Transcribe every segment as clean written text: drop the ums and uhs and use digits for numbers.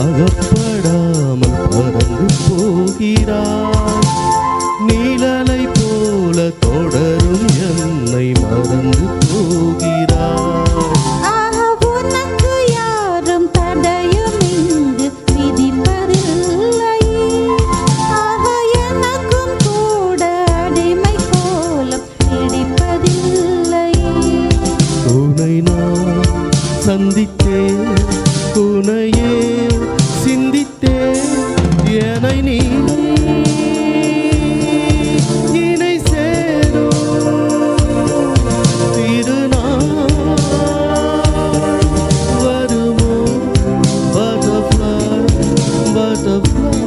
அகப்படாமல் பறந்து போகிறாய். நீழலை போல தொடரும் என்னை மறந்து போகிறாய். உனக்கு யாரும் தடையும் இங்கு விதிப்பதில்லை. எனக்கும் கூட அடிமை கோலம் பிடிப்பதில்லை. உன்னை நான் சந்தித்தேன், உன்னையே சிந்தித்தேன். என்னை நீ இணை சேரும் திருநாள் வருமோ? Butterfly butterfly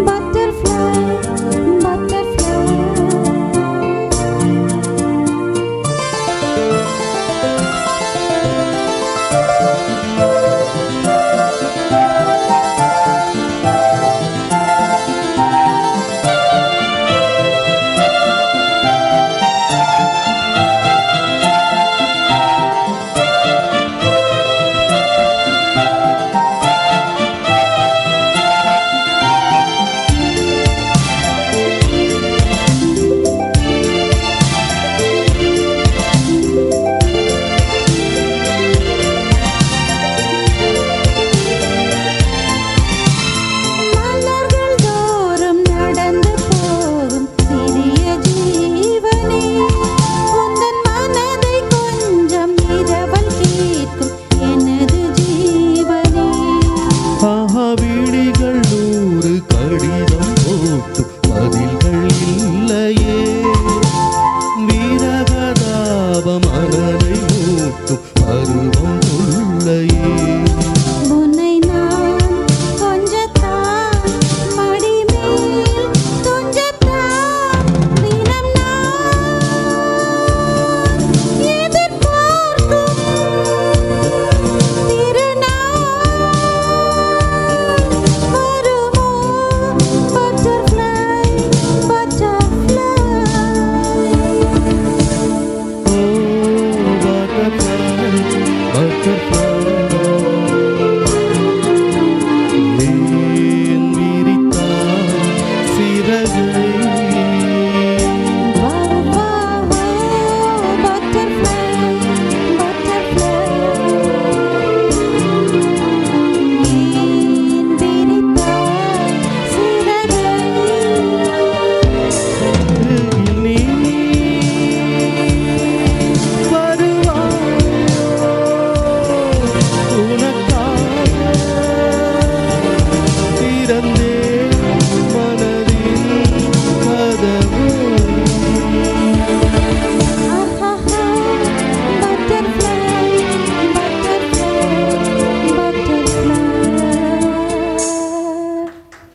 butterfly butterfly. விழிகள் 100 கடிதம் போட்டும் பதில்கள் இல்லையே. வீரகதாப மனதை மூட்டும் பருவம் உள்ளையே. உன்னை நான் கொஞ்சத்தான் மடிமேல் துஞ்சத்தான் தினம் நான் எதிர்பார்க்கும் திருநாள் வருமோ? Butterfly butterfly. Oh butterfly butterfly, ஏன் விரித்தாய் சிறகு?